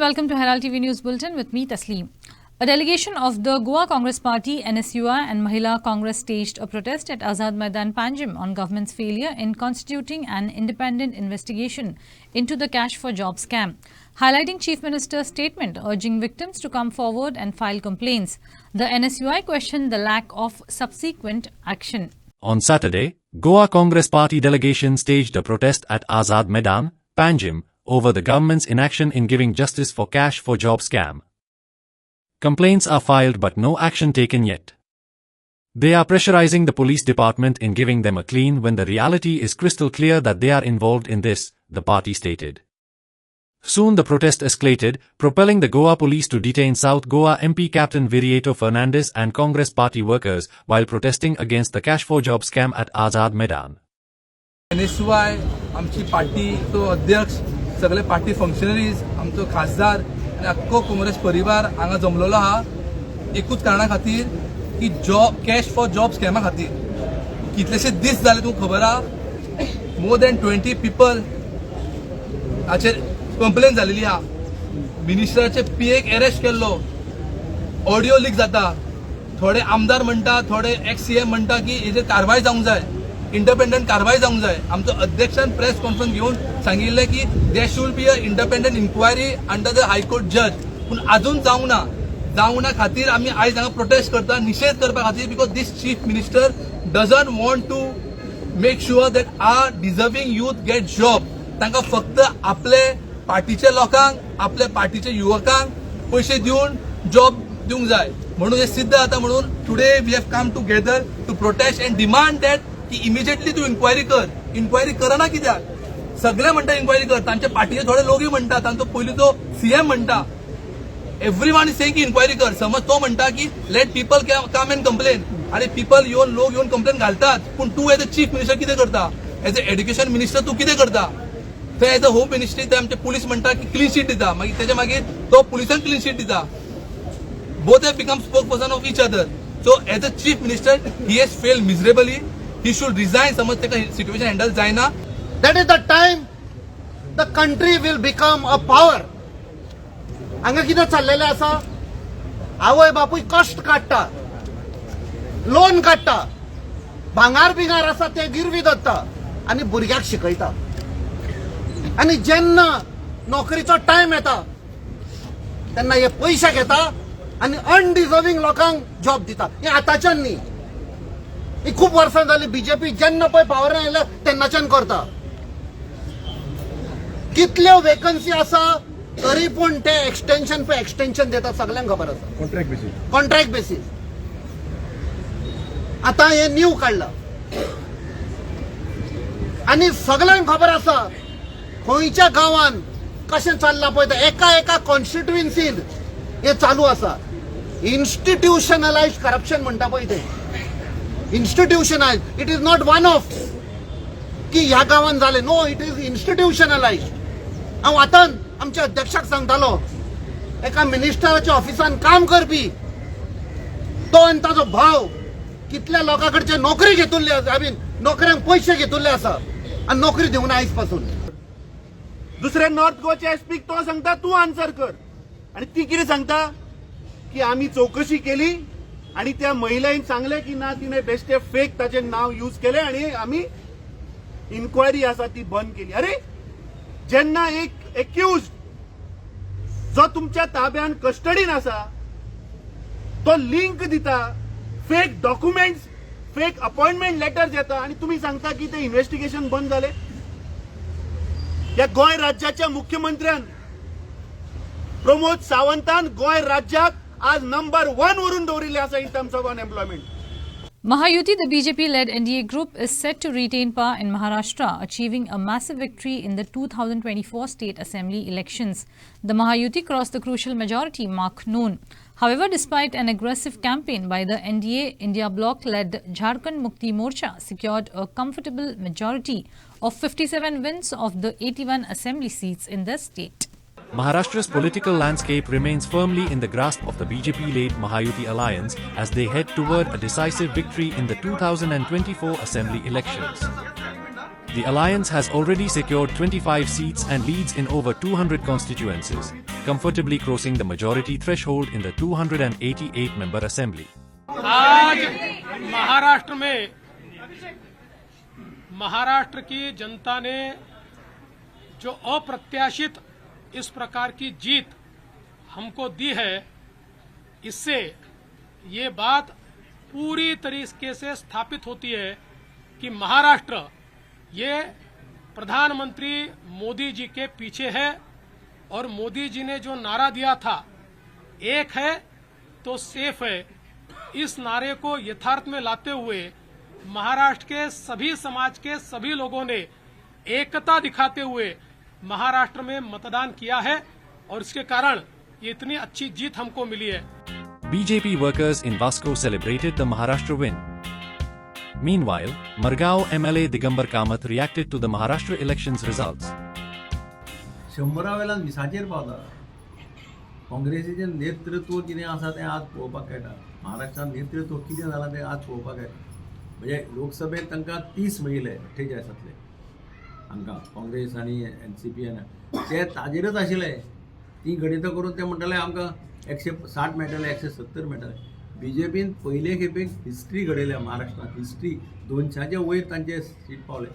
welcome to Herald TV News Bulletin with me, Tasleem. A delegation of the Goa Congress Party, NSUI and Mahila Congress staged a protest at Azad Maidan, Panjim on government's failure in constituting an independent investigation into the Cash for Jobs scam, highlighting Chief Minister's statement urging victims to come forward and file complaints. The NSUI questioned the lack of subsequent action. On Saturday, Goa Congress Party delegation staged a protest at Azad Maidan, Panjim, over the government's inaction in giving justice for Cash for Jobs scam. Complaints are filed but no action taken yet. They are pressurizing the police department in giving them a clean when the reality is crystal clear that they are involved in this, the party stated. Soon the protest escalated, propelling the Goa police to detain South Goa MP Captain Virieto Fernandez and Congress party workers while protesting against the Cash for Jobs scam at Azad Maidan. NSUI, आमची party तो अध्यक्ष, सगळे party functionaries, आमचो खासदार आणि अख्खो काँग्रेस परिवार हांगा जमलेलो हा एकूच कारणा खातीर की कॅश फॉर जॉब स्कॅमा खातीर. कितलेशे दीस जाले तुमकां खबर आहा, मोर दॅन 20 पीपल हाचेर कंप्लेन जालेली आहा. मिनिस्टराचे पीएक अरेस्ट केल्लो, ऑडियो लीक जाता, थोडे आमदार म्हणटा, थोडे एक्स सीएम म्हणटा की हेजेर कारवाय जावंक जाय, इंडिपेंडंट कारवाई जावंक जाय. आमचो अध्यक्षान प्रेस कॉन्फरन्स घेवन सांगिल्लें की there should be a independent inquiry under the high court जज, पूण अजून जावंक ना खातीर आमी आयज हांगा प्रोटेस्ट करता, निषेध करपा खातीर, because this chief minister doesn't want to make sure that our deserving youth get job. तांकां फक्त आपले पार्टीच्या लोकांक, आपल्या पार्टीच्या युवकांक पैसे दिवन जॉब दिवंक जाय. म्हणून हे सिद्ध जाता. म्हणून today we have come together to protest and demand that की इमिजिएटली तू इन्क्वायरी कर. इन्क्वायरी करना कित्याक? सगळे म्हणटा इन्क्वायरी कर, तांचे पार्टीचे थोडे लोकूय म्हणटा, तांचो पयलींचो सीएम म्हणटा, एव्हरीवन इज सेइंग की इन्क्वायरी कर. समज तो म्हणटा की let people come and complain, आणि पीपल लोक येवन कंप्लेन घालतात, पूण तू एज अ चीफ मिनिस्टर कितें करता? एज अ एड्युकेशन मिनिस्टर तू कितें करता? थंय एज अ होम मिनिस्ट्री ते आमचे पुलीस म्हणटा की क्लीन शीट दिता, मागीर तेच्या मागीर तो पुलिसान क्लीन शीट दिता. Both have become spokesperson of each other. So as a chief minister he has failed miserably. He should resign. समज तेका सिच्युएशन हँडल जायना. That is the time the country will become a power. हांगा कितें चाललेलें आसा? आवय बापूय कश्ट काडटा, लोन काडटा, भांगार बिंगार आसा ते गिरवी धरता आनी भुरग्याक शिकयता. आनी जेन्ना नोकरीचो टायम येता तेन्ना हे पयशे घेता आनी अनडिजर्विंग लोकांक जॉब दिता. हे आताच्यान न्ही, ही खूप वर्सां जाली. बीजेपी जेन्ना पळय पावरान आयल्या तेन्नाच्यान करता. कितल्यो वेकन्सी आसा तरी पूण ते एक्सटेन्शन देता, सगळ्यांक खबर आसा. Contract basis. आता हे न्यू काढला आनी सगळ्यांक खबर आसा खंयच्या गांवांत कशें चल्लां पळय तें. एका कॉन्स्टिट्युएन्सीन हे चालू आसा. इन्स्टिट्युशनलायज्ड करप्शन म्हणटा पळय ते. Institutionalised. It is not one off की ह्या गावान जाले. No, it is institutionalised. हांव आतां आमच्या अध्यक्षाक सांगतालो, एका मिनिस्टराच्या ऑफिसान काम करपी तो आनी ताजो भाव कितल्या लोकां कडचे नोकरी घेतिल्ली आसा, नोकऱ्यांक पयशे घेतिल्ले आसा आनी नोकरी दिवून आयज पासून. दुसरे नॉर्थ गोवाचे एसपीक तो सांगता तूं आन्सर कर, आनी ती कितें सांगता की आमी चौकशी केली आणि त्या महिलेन सांगले की ना, तिने बेश्टे फेक ताचे नाव यूज केले आणि आम्ही इन्क्वायरी आसा ती बंद केली. अरे, जेन्ना एक एक्युज जो तुमच्या ताब्यान कस्टडीन आसा तो लिंक दिता, fake documents, fake appointment letters येता आणि तुम्ही सांगता की ते इन्व्हेस्टिगेशन बंद झाले. या गोय राज्याच्या मुख्यमंत्र्यान प्रमोद सावंतान गोय राज्याक आज नंबर 1 वरून दवरिल्ले आसा in terms of unemployment. Mahayuti, the BJP-led NDA group, is set to retain power in Maharashtra, achieving a massive victory in the 2024 state assembly elections. The Mahayuti crossed the crucial majority mark noon. However, despite an aggressive campaign by the NDA, India bloc-led Jharkhand Mukti Morcha secured a comfortable majority of 57 wins of the 81 assembly seats in the state. Maharashtra's political landscape remains firmly in the grasp of the BJP-led Mahayuti alliance as they head toward a decisive victory in the 2024 assembly elections. The alliance has already secured 25 seats and leads in over 200 constituencies, comfortably crossing the majority threshold in the 288-member assembly. आज महाराष्ट्र की जनता ने जो अप्रत्याशित इस प्रकार की जीत हमको दी है, इससे ये बात पूरी तरीके से स्थापित होती है कि महाराष्ट्र ये प्रधानमंत्री मोदी जी के पीछे है और मोदी जी ने जो नारा दिया था, एक है तो सेफ है, इस नारे को यथार्थ में लाते हुए महाराष्ट्र के सभी समाज के सभी लोगों ने एकता दिखाते हुए महाराष्ट्र में मतदान किया है और इसके कारण ये इतनी अच्छी जीत हमको मिली है। BJP workers in Vasco celebrated the Maharashtra win. Meanwhile, Margao MLA Digambar Kamath reacted to the Maharashtra elections results. 100 वेळा मिसाचेर पावता. काँग्रेसीचें नेतृत्व कितें आसा तें आज पळोवपाक मेळटा. महाराष्ट्रात नेतृत्व कितें जालां तें आज पळोवपाक मेळटा. म्हणजे लोकसभेत तांकां 30 मेळिल्ले 48 हांकां काँग्रेस आनी NCP ते ताजेरच आशिल्ले. ती गणितां करून ते म्हणटाले आमकां 160 मेळटले 170 मेळटले. BJPन पयले खेपेक हिस्ट्री घडयल्या महाराष्ट्रात. हिस्ट्री 200च्या वयर तांचे सीट पावले.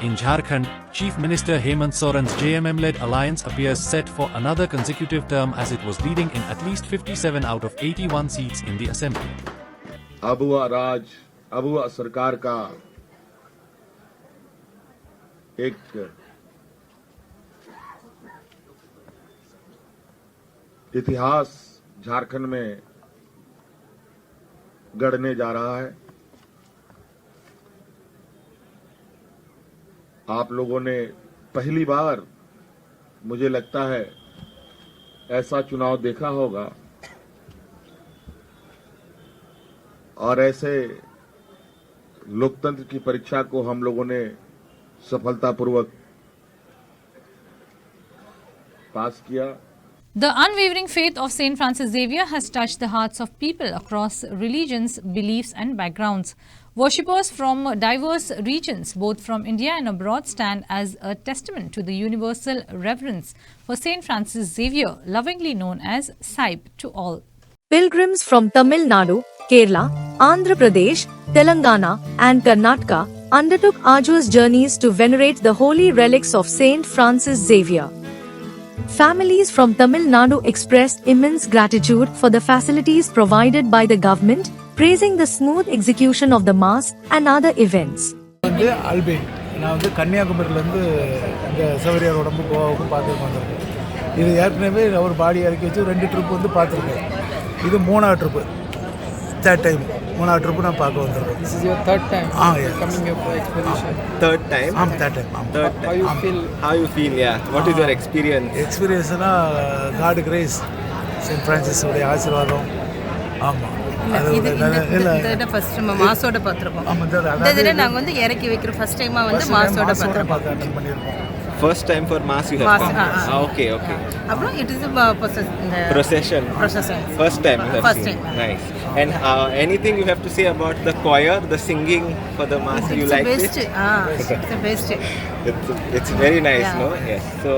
In Jharkhand, Chief Minister Hemant Soren's JMM-led alliance appears set for another consecutive term as it was leading in at least 57 out of 81 seats in the assembly. अब हुआ राज, अब हुआ सरकार का एक इतिहास झारखंड में गढ़ने जा रहा है। आप लोगों ने पहली बार मुझे लगता है ऐसा चुनाव देखा होगा और ऐसे लोकतंत्र की परीक्षा को हम लोगों ने सफलतापूर्वक पास किया। The unwavering faith of St. Francis Xavier has touched the hearts of people across religions, beliefs and backgrounds. Worshippers from diverse regions, both from India and abroad, stand as a testament to the universal reverence for St. Francis Xavier, lovingly known as Saib to all. Pilgrims from Tamil Nadu, Kerala, Andhra Pradesh, Telangana and Karnataka undertook arduous journeys to venerate the holy relics of St. Francis Xavier. Families from Tamil Nadu expressed immense gratitude for the facilities provided by the government, praising the smooth execution of the Mass and other events. Alpine நான் கன்னியாகுமரியிலேருந்து இந்த சௌரியார் உடம்பு கோவாவுக்கும் பார்த்துட்டு வந்திருக்கேன். இது ஏற்கனவே அவர் பாடி இறக்கி வச்சு 2 trip பார்த்துருக்கேன். இது 3ஆவது ட்ரிப்பு, தேர்ட் டைம் 3ஆவது ட்ரிப்பு நான் பார்க்க வந்திருக்கேன். This is your third time coming here for expedition. Third time. How you feel? Yeah. What is your experience? எக்ஸ்பீரியன்ஸ்னா காட் கிரேஸ், செயின்ட் ஃப்ரான்சிஸ் உடைய ஆசீர்வாதம். ஆமாம், இது ஃபர்ஸ்ட் நம்ம மாசோட பார்த்துருக்கோம். இதில் நாங்கள் இறக்கி வைக்கிறோம். ஃபர்ஸ்ட் டைமாக மாசோட பார்த்துருக்கோம். First time for mass you have come. Okay. அப்புறம் it is procession. First time you have seen. Nice. And anything you have to say about the choir, the singing for the mass? You like it? It's the best. It's very nice, no? Yes. So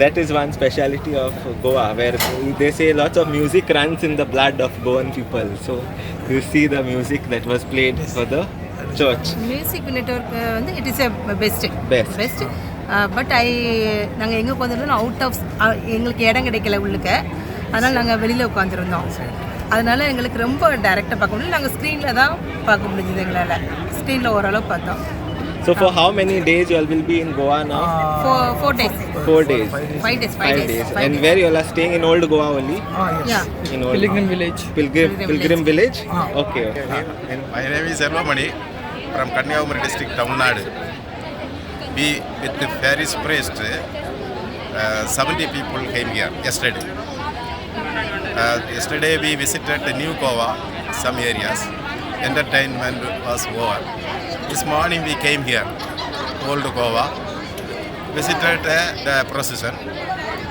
that is one speciality of Goa, where they say lots of music runs in the blood of Goan people. So you see the music that was played for the church. Music network it is a best. But நாங்கள் எங்கே உட்காந்துருந்தோம், out of எங்களுக்கு இடம் கிடைக்கல உள்ளுக்க, அதனால் நாங்கள் வெளியில் உட்காந்துருந்தோம். அதனால் எங்களுக்கு ரொம்ப டைரெக்டாக பார்க்க முடியல. நாங்கள் ஸ்க்ரீனில் தான் பார்க்க முடிஞ்சது எங்களால். ஸ்க்ரீனில் ஓரளவு பார்த்தோம். So for how many days you all will be in Goa now? 4 days. 4 days. 5 days. 5 days. And where you all are staying in Old Goa only? Yeah. In Old Pilgrim village. Pilgrim village? Okay. And my name is Elvamani from Kanyakumari district, Tamil Nadu. We with the parish priest, 70 people came here yesterday. Yesterday we visited the New Goa, some areas. Entertainment was over. This morning we came here, Old Goa, visited the procession.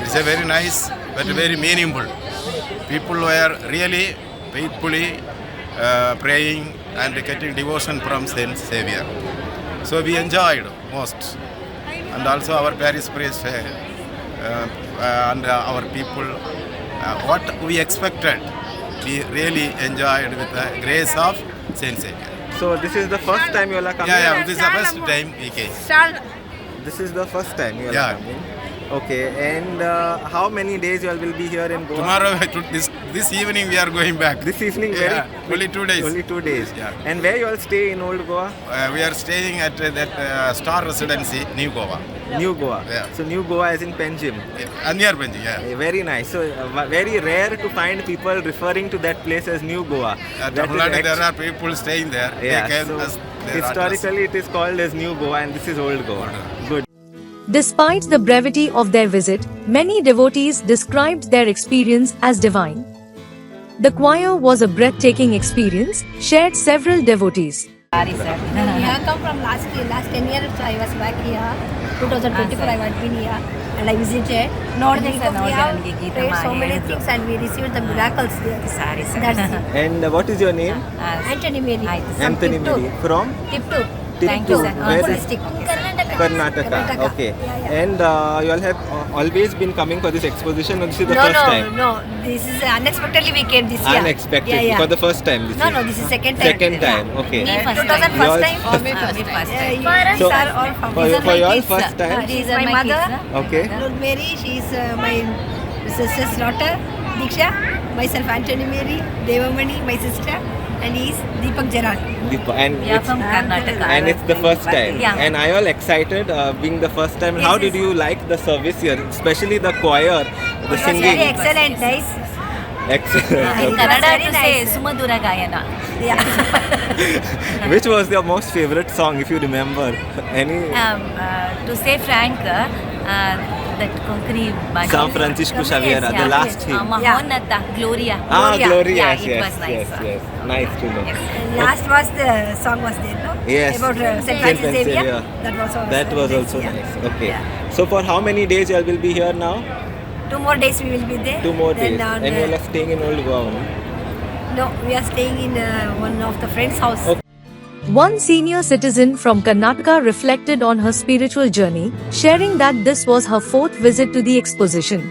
It's a very nice but very meaningful. People were really faithfully praying and getting devotion from Saint Xavier. So we enjoyed most. And also our Paris priest and our people, what we expected, we really enjoyed with the grace of Saint Xavier. So this is the first time you all are coming? Yeah, this is the first time we came. This is the first time you all Yeah. are coming? Okay, and how many days you all will be here in Goa? Tomorrow, this evening we are going back. This evening? Yeah, only 2 days. Only 2 days. Yeah. And where you all stay in Old Goa? We are staying at that Star Residency, New Goa. New Goa. Yeah. So New Goa is in Panjim. Near Panjim, yeah. Very nice. So very rare to find people referring to that place as New Goa. Tamil Nadu, there are people staying there. Yeah, They gave so us their historically it is called as New Goa and this is Old Goa. Good. Despite the brevity of their visit, many devotees described their experience as divine. The choir was a breathtaking experience, shared several devotees. Sorry, sir. I come from last 10 years. I was back here. 2024, I was been here and I visited. We have prayed so many things and we received the miracles there. That's it. And what is your name? Anthony Mary. Anthony Mary. From? Tiptu. Thank you. Where is District. Karnataka. Okay. And you all have always been coming for this exposition or this is the first time? No. This is unexpectedly we came this year. Unexpected. For the first time this year? No, this is second time. Second time. Okay. Me first time. Yours- First time. So, These are all from for you all first time? These are my mother. Okay. Lord Mary, she is my sister's daughter, Diksha. Myself, Anthony Mary, Devamani, my sister, and he is Deepak Gerard. And We are it's, from Karnataka. and it's the first time. Yeah. And are you all excited being the first time? Yes, How yes. did you like the service here, especially the choir, the It was singing? very excellent, nice. Excellent. In Okay. Kannada to say Sumadura Gayana. Yeah. Which was your most favorite song, if you remember? Any? To say frank, that Konkani Bhajan. San Francisco Xavier, the last hymn. Mahonata, Gloria. Gloria. Yeah, Yes, it was nice. yes. Nice to know. Last was the song was there, no? Yes. About St. Saint Francis Xavier. Xavier. That was also That was also nice. nice. Yeah. Okay. Yeah. So for how many days you all will be here now? 2 more days we will be there. 2 more Then days. on, And you all are staying in Old Goa only? no, we are staying in one of the friend's house. Okay. One senior citizen from Karnataka reflected on her spiritual journey, sharing that this was her 4th visit to the exposition.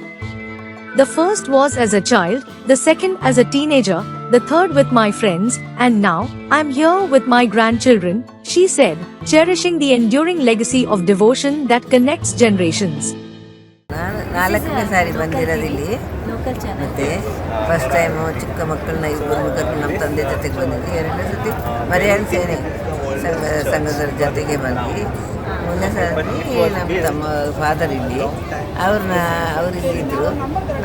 The first was as a child, the second as a teenager, the third with my friends, and now, I'm here with my grandchildren, she said, cherishing the enduring legacy of devotion that connects generations. ನಾಲ್ಕನೇ ಸಾರಿ ಬಂದಿರೋದಿಲ್ಲಿ ಮತ್ತೆ first time ಚಿಕ್ಕ ಮಕ್ಕಳನ್ನ ಇಬ್ಬರನ್ನು ಕರ್ಕೊಂಡು ನಮ್ಮ ತಂದೆ ಜೊತೆಗೆ ಬಂದಿದ್ವಿ 2ನೇ ಸತಿ ಮರಿಯಾಳಿ ಸೇನೆ ಸಂಘದ ಜೊತೆಗೆ ಬಂದ್ವಿ 1ನೇ ಸತಿ ನಮ್ಮ ತಮ್ಮ ಫಾದರ್ ಇಲ್ಲಿ ಅವ್ರು ಇದ್ದರು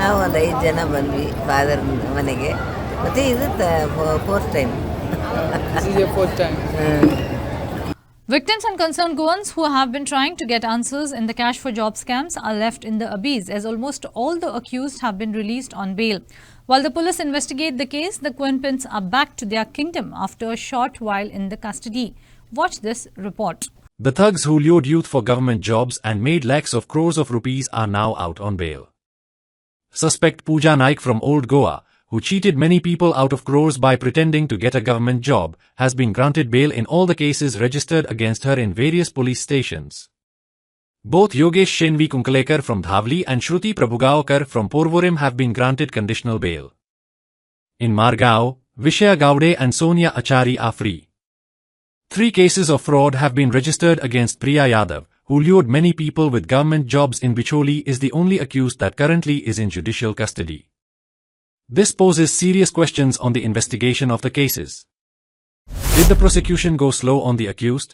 ನಾವು ಒಂದು 5 ಜನ ಬಂದ್ವಿ ಫಾದರ್ ಮನೆಗೆ ಮತ್ತು ಇದು 4th time. Victims and concerned Goans who have been trying to get answers in the cash for job scams are left in the abyss as almost all the accused have been released on bail. While the police investigate the case, the Quinpins are back to their kingdom after a short while in the custody. Watch this report. The thugs who lured youth for government jobs and made lakhs of crores of rupees are now out on bail. Suspect Pooja Naik from Old Goa, who cheated many people out of crores by pretending to get a government job, has been granted bail in all the cases registered against her in various police stations. Both Yogesh Shenvi Kunkalekar from Dhavli and Shruti Prabhugaokar from Porvorim have been granted conditional bail. In Margao, Vishaya Gowde and Sonia Achari are free. 3 cases of fraud have been registered against Priya Yadav, who lured many people with government jobs in Bicholi, is the only accused that currently is in judicial custody. This poses serious questions on the investigation of the cases. Did the prosecution go slow on the accused?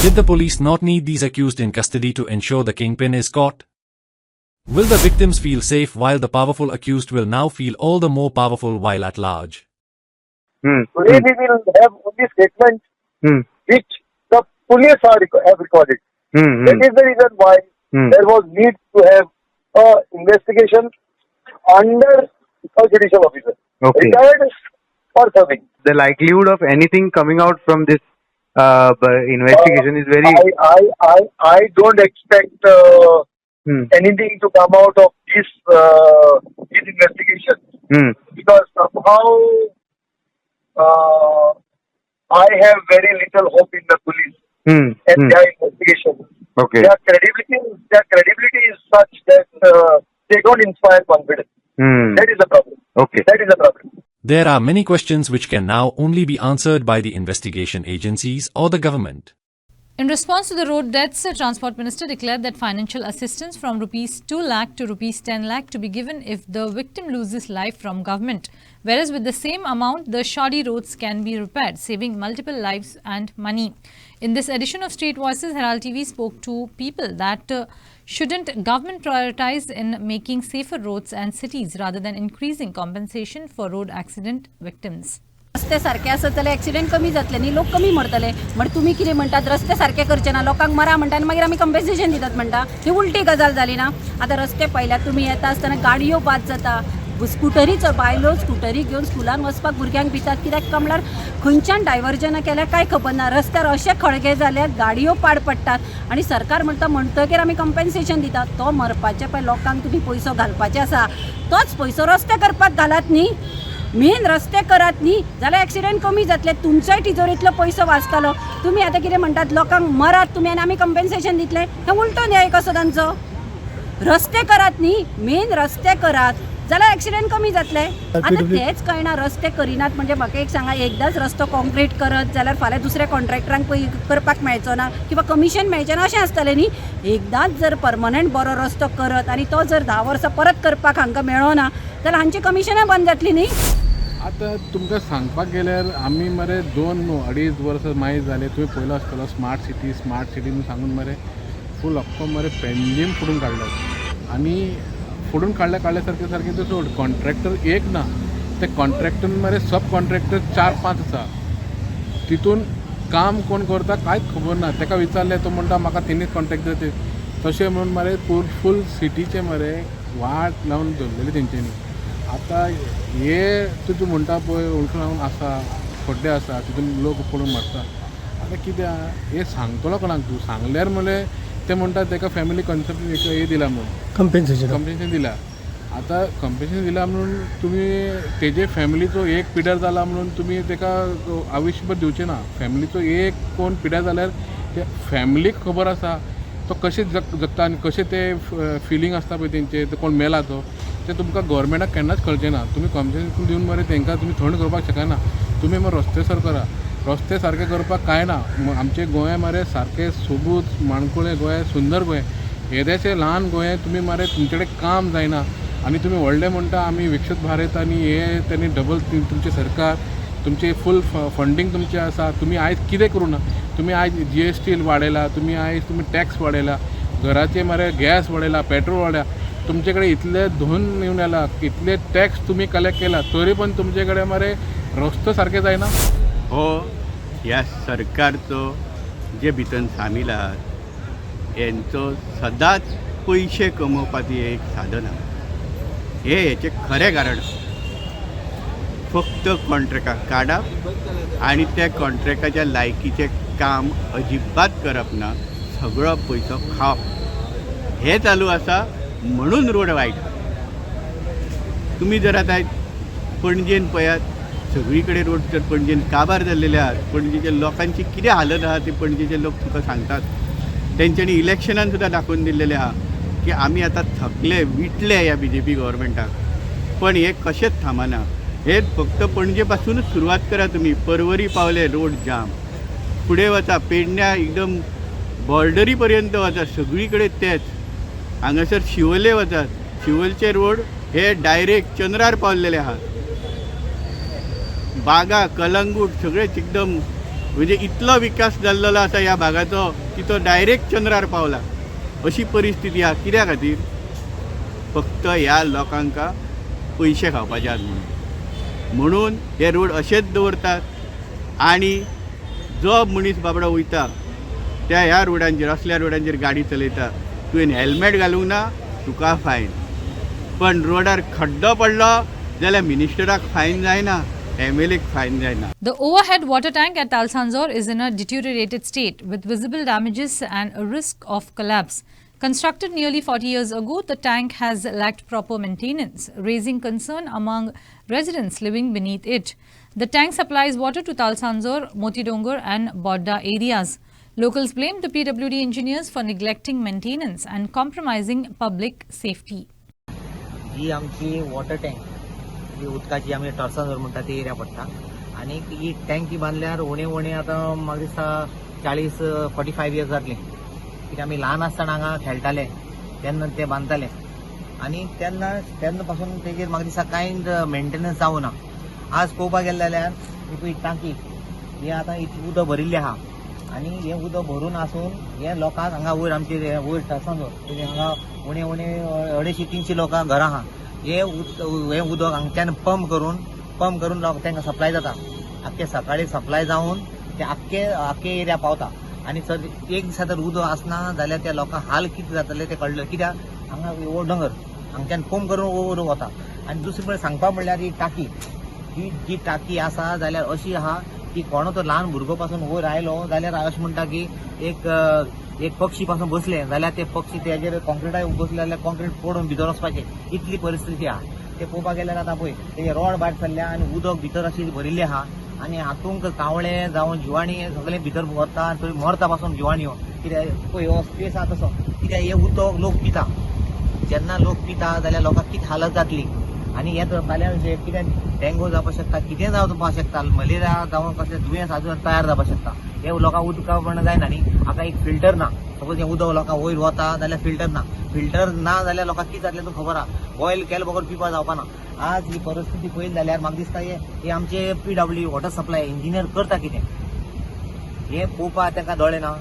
Did the police not need these accused in custody to ensure the kingpin is caught? Will the victims feel safe while the powerful accused will now feel all the more powerful while at large? Today we will have only statements which the police have recorded. That is the reason why there was need to have an investigation under a judicial officer, retired or serving. The likelihood of anything coming out from this investigation is very. I don't expect anything to come out of this investigation because somehow I have very little hope in the police and their investigation. Okay. Their credibility is such that they don't inspire confidence. That is the problem. Okay. That is the problem. There are many questions which can now only be answered by the investigation agencies or the government. In response to the road deaths, the Transport Minister declared that financial assistance from Rs 2 lakh to Rs 10 lakh to be given if the victim loses life from government. Whereas with the same amount, the shoddy roads can be repaired, saving multiple lives and money. In this edition of Street Voices, Herald TV spoke to people that shouldn't government prioritize in making safer roads and cities rather than increasing compensation for road accident victims. रस्ते सारखे असत जाल्यार accident कमी जातले न्ही लोक कमी मरतले म्हण तुमी कितें म्हणटात रस्ते सारखे करचे ना लोकांक मरा म्हणटा आनी मागीर आमी कंपेन्सेशन दितात म्हणटा ही उलटी गजाल जाली ना आतां रस्ते पयल्यार तुमी येता आसतना गाडयो बाद जाता स्कुटरीचो बायलो स्कुटरी घेवन स्कुलान वचपाक भुरग्यांक भितात कित्याक काय म्हणल्यार खंयच्यान डायवर्जना केल्यार काय खबर ना रस्त्यार अशे खळगे जाल्यार गाडयो पाड पडटात आनी सरकार म्हणटकीर आमी कंपेन्सेशन दितात तो मरपाचे पळय लोकांक तुमी पयसो घालपाचे आसा तोच पयसो रस्ते करपाक घालात न्ही मेन रस्ते करात न्ही जाल्यार एक्सिडेंट कमी जातले तुमचोय तिजोरीतलो पयसो वाचतलो तुमी आतां कितें म्हणटात लोकांक मरात तुमी आनी आमी कंपेन्सेशन दितले हे उलटो न्याय कसो तांचो रस्ते करात न्ही मेन रस्ते करात जाल्यार एक्सिडेंट कमी जातले आतां तेच कळना रस्ते करिनात म्हणजे म्हाका एक सांगा एकदांच रस्तो कॉन्क्रीट करत जाल्यार फाल्यां दुसऱ्या कॉन्ट्रॅक्टरांक करपाक मेळचो ना किंवा कमिशन मेळचें ना अशें आसतलें न्ही एकदांच जर परमनंट बरो रस्तो करत आनी तो जर 10 वर्सां परत करपाक हांकां मेळो ना जाल्यार हांची कमिशनां बंद जातली न्ही आतां तुमकां सांगपाक गेल्यार आमी मरे 2-2.5 वर्सां मागीर जाले तुवें पयलो आसतलो स्मार्ट सिटी म्हणून सांगून मरे फूल अख्खो मरे पेंजीम फोडून काडलो आनी फोडून काडल्या सारकें तो सोड कॉन्ट्रॅक्टर एक ना ते कॉन्ट्रॅक्टर मरे सब कॉन्ट्रॅक्टर 4-5 आसा तितून काम कोण करता कांयच खबर ना ताका विचारलें तो म्हणटा म्हाका 3 कॉन्ट्रॅक्ट जाय तशें म्हणून मरे फूल सिटीचे मरे वाट लावन दवरलेली तेंच्यांनी आतां हे तूं म्हणटा पळय ओळखून लावन आसा खड्डे आसा तितून लोक पडून मरता आतां कित्याक हे सांगतलो कोणाक तूं सांगल्यार मरे ते म्हणटात ताका फॅमिली कन्सेप्ट हे दिला म्हणून कंपेन्सेशन दिला आतां कंपेन्सेशन दिला म्हणून तुमी तेजे फॅमिलीचो एक पिड्यार जाला म्हणून तुमी ताका आयुश्यभर दिवचें ना फॅमिलीचो एक कोण पिड्यार जाल्यार ते फॅमिलीक खबर आसा तो कशें जगता आनी कशें ते फिलींग आसता पळय तेंचे तो कोण मेला तो ते तुमकां गव्हर्मेंटाक केन्नाच कळचें ना तुमी कंपेन्सेशन दिवन मरे तांकां तुमी थंड करपाक शकना तुमी मरे रस्ते सर करा रस्ते सारके करपाक कांय ना आमचे गोंय मरे सारके सोबूत माणकुळें गोंय सुंदर गोंय येदेशें ल्हान गोंय तुमी मरे तुमचे कडेन काम जायना आनी तुमी व्हडले म्हणटा आमी विकसीत भारत आनी हे तेणी डबल तुमचे सरकार तुमचे फूल फंडींग तुमचें आसा तुमी आयज कितें करूं ना तुमी आयज GST वाडयला तुमी आयज तुमी टॅक्स वाडयला घराचे मरे गॅस वाडयला पेट्रोल वाडयला तुमचे कडेन इतले धन येवन येला इतले टॅक्स तुमी कलेक्ट केला तरी पण तुमचे कडेन मरे रस्तो सारके जायना हो ह्या सरकारचो जे भितर सामील आहात हेंचो सदांच पयशे कमोवपाचें एक साधन आहा हेचे खरें कारण फक्त कॉन्ट्रॅक्टाक काडप आनी त्या कॉन्ट्रॅक्टाच्या लायकीचें काम अजिबात करप ना सगळो पयसो खावप हे चालू आसा म्हणून रोड वायट तुमी जर आतां पणजेन पळयात सगळी कडेन रोड तर पणजेन काबार जाल्लेले आहात पणजेच्या लोकांची कितें हालत आहा ते पणजेचे लोक तुका सांगतात तेंच्यांनी इलेक्शनान सुद्दां दाखोवन दिल्लेले आहा की आमी आतां थकले विटले ह्या BJP गव्हर्मेंटाक पण हे कशेंच थांबना हे फक्त पणजे पासूनच सुरवात करा तुमी परवरी पावले रोड जाम फुडें वचा पेडण्या एकदम बॉर्डरी पर्यंत वचा सगळी कडेन तेच हांगासर शिवोले वचात शिवोलचे रोड हे डायरेक्ट चंद्रार पावलेले आहात बागा कलंगूट सगळेच एकदम म्हणजे इतलो विकास जाल्लो आसा ह्या भागाचो की तो डायरेक्ट चंद्रार पावला अशी परिस्थिती आहा कित्या खातीर फक्त ह्या लोकांक पयशे खावपाचे आहात म्हणून हे रोड अशेच दवरतात आनी जो मनीस बाबडो वयता त्या ह्या रोडांचेर असल्या रोडांचेर गाडी चलयता तुवें हेल्मेट घालूंक ना तुका फायन पण रोडार खड्डो पडलो जाल्यार मिनिस्टराक फायन जायना MLAक फायन जायना. The overhead water tank at Talsanzor is in a deteriorated state with visible damages and a risk of collapse. Constructed nearly 40 years ago, the tank has lacked proper maintenance, raising concern among residents living beneath it. The tank supplies water to Talsanzor, Motidongar and Bodda areas. Locals blamed the PWD engineers for neglecting maintenance and compromising public safety. ही आमची water tank ही उदकाची आमी टॉर्सांजोर म्हणटा ती area पडटा आनी ही tank बांदल्यार उणे आतां म्हाका दिसता 40-45 इयर्स जातली कित्याक आमी ल्हान आसतना हांगा खेळटाले तेन्ना ते बांदताले आनी तेन्ना पासून तेजेर म्हाका दिसता कांय मेंटेनन्स जावना आज पळोवपाक गेले जाल्यार ही पळय टांकी ही आतां उदक भरिल्लें आहा आनी हें उदक भरून आसून हे लोकांक हांगा वयर आमचे वयर टॉर्सांजोर हांगा उणे 250-300 लोकां घरां आहा हे उदक हांगच्यान पंप करून तांकां सप्लाय जाता आख्खे सकाळी सप्लाय जावन ते आख्खे एरिया पावता आनी एक दिसा जर उदक आसना जाल्यार त्या लोकांक हाल कितें जातले ते कळ्ळें कित्याक हांगा हो दोंगर हांगच्यान पंप करून वयर वता आनी दुसरे कडेन सांगपा म्हणल्यार ही टाकी जी टाकी आसा जाल्यार अशी आहा की कोणो तो ल्हान भुरगो पासून वयर आयलो जाल्यार अशें म्हणटा की एक पक्षी पासून बसले जाल्यार ते पक्षी तेजेर कॉन्क्रिटाय बसले जाल्यार कॉन्क्रीट पडून भितर वचपाचें इतली परिस्थिती आहा ते पळोवपाक गेल्यार आतां पळय तेजे रॉड भायर सरल्या आनी उदक भितर अशी भरिल्लें आहा आनी हातूंक कावळे जावं जिवाणी सगळे भितर वता आनी थंय मरता पासून जिवाण्यो कित्याक पळय हो स्पेस आहा तसो कित्याक हे उदक लोक पिता जेन्ना लोक पिता जाल्यार लोकांक कितें हालत जातली आनी हें जाल्यार कितें डेंगू जावपाक शकता कितें जावपाक शकता मलेरिया जावं कसलें दुयेंस आजून तयार जावपाक शकता हे लोकांक उदका पण जायना न्ही हाका एक फिल्टर ना सपोज हें उदक लोकांक वयर वता जाल्यार फिल्टर ना जाल्यार लोकांक कितें जातलें तूं खबर आहा बॉयल केलें बगर पिवपाक जावपाना आज ही परिस्थिती पळयली जाल्यार म्हाका दिसता हे आमचे PWD वॉटर सप्लाय इंजिनियर करता कितें हे पळोवपाक तांकां दोळे ना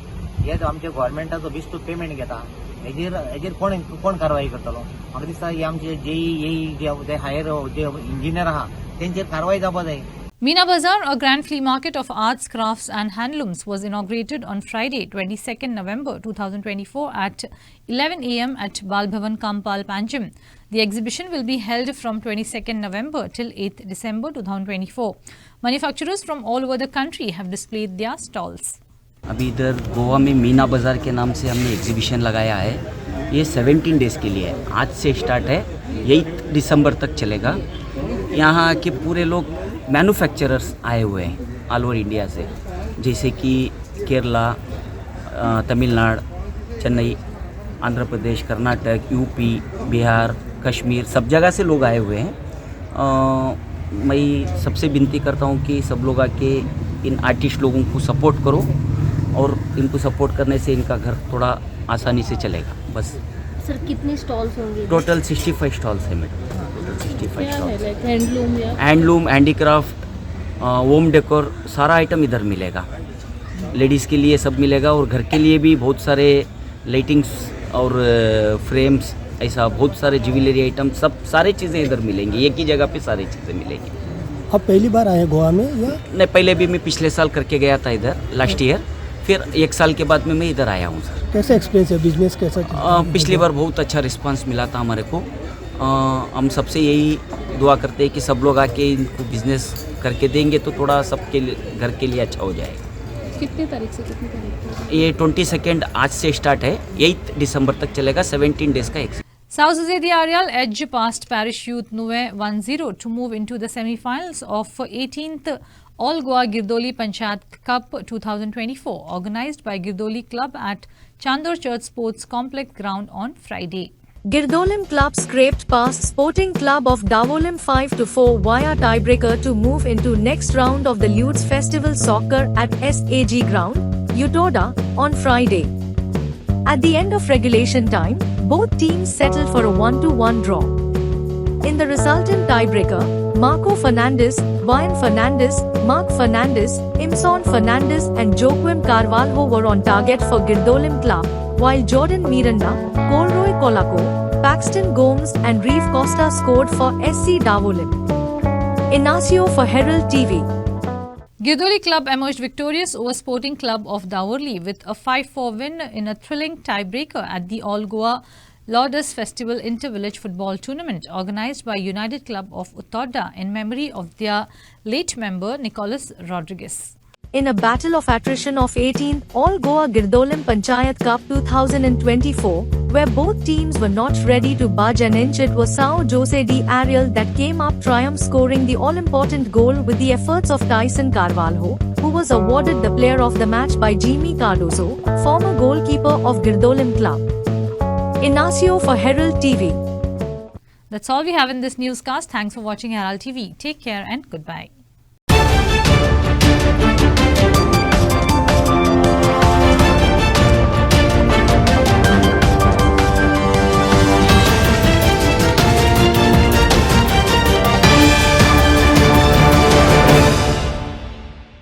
हे आमचे गव्हर्मेंटाचो बिस्तूत पेमेंट घेता हेजेर कोण कारवाई करतलो म्हाका दिसता हे आमचे JEE जे हायर जे इंजिनियर आहा तेंचेर कारवाई जावपाक जाय. Meena Bazaar, a grand flea market of arts, crafts and handlooms, was inaugurated on Friday, 22nd November 2024 at 11 a.m. at Bal Bhavan Kampal, Panjim. The exhibition will be held from 22nd November till 8th December 2024. Manufacturers from all over the country have displayed their stalls. अभी इधर गोवा में मीना बाज़ार के नाम से हमने exhibition लगाया है. ये 17 डेज़ के लिए है. आज से स्टार्ट है, 8 दिसंबर तक चलेगा. यहाँ के पूरे लोग मैन्युफैक्चरर्स आए हुए हैं ऑल ओवर इंडिया से, जैसे कि केरला, तमिलनाडु, चेन्नई, आंध्र प्रदेश, कर्नाटक, यूपी, बिहार, कश्मीर, सब जगह से लोग आए हुए हैं. मैं सबसे विनती करता हूँ कि सब लोग आके इन आर्टिस्ट लोगों को सपोर्ट करो और इनको सपोर्ट करने से इनका घर थोड़ा आसानी से चलेगा. बस सर कितने स्टॉल्स होंगे? टोटल 65 स्टॉल्स है madam. Total 65 stalls. Handloom, handicraft, home decor, सारा आइटम इधर मिलेगा. लेडीज़ के लिए सब मिलेगा और घर के लिए भी बहुत सारे लाइटिंग्स और फ्रेम्स, ऐसा बहुत सारे ज्वेलरी आइटम, सब सारी चीज़ें इधर मिलेंगी. एक ही जगह पे सारी चीज़ें मिलेंगी. आप पहली बार आए गोवा में या? नहीं, पहले भी मैं पिछले साल करके गया था इधर लास्ट ईयर. फिर 1 साल के बाद में मैं इधर आया हूँ सर. कैसा एक्सपीरियंस है, बिजनेस कैसा? पिछली बार बहुत अच्छा रिस्पांस मिला था हमारे को. हम सबसे यही दुआ करते हैं कि सब लोग आके इनको बिजनेस करके देंगे तो थोड़ा सबके घर के लिए अच्छा हो जाएगा. कितने तारीख से कितनी तारीख तक? ये 22 आज से स्टार्ट है, 8 दिसंबर तक चलेगा. 17 डेज़ का एक. South Azadi Arial edge past Parish Youth Nuwe 1-0 to move into the semi-finals of 18th All Goa Girdoli Panchayat Cup 2024, organised by Girdoli Club at Chandor Church Sports Complex ground on Friday. Girdolim Club scraped past Sporting Club of Davolim 5-4 via tiebreaker to move into next round of the Ludes Festival Soccer at SAG ground, Utoda, on Friday. At the end of regulation time, both teams settled for a 1-1 draw. In the resultant tiebreaker, Marco Fernandes, Brian Fernandes, Mark Fernandes, Imson Fernandes and Joaquim Carvalho were on target for Girdolim Club, while Jordan Miranda, Colroy Colaco, Paxton Gomes and Reeve Costa scored for SC Davolim. Inacio for Herald TV. Girdoli Club emerged victorious over Sporting Club of Davorli with a 5-4 win in a thrilling tiebreaker at the All Goa Lourdes Festival Inter-Village Football Tournament organised by United Club of Uttauda in memory of their late member Nicholas Rodriguez. In a battle of attrition of 18th All Goa Girdolim Panchayat Cup 2024, where both teams were not ready to budge an inch, it was Sao Jose de Ariel that came up triumph, scoring the all-important goal with the efforts of Tyson Carvalho, who was awarded the Player of the Match by Jimmy Cardozo, former goalkeeper of Girdolim Club. Inacio for Herald TV. That's all we have in this newscast. Thanks for watching Herald TV. Take care and goodbye.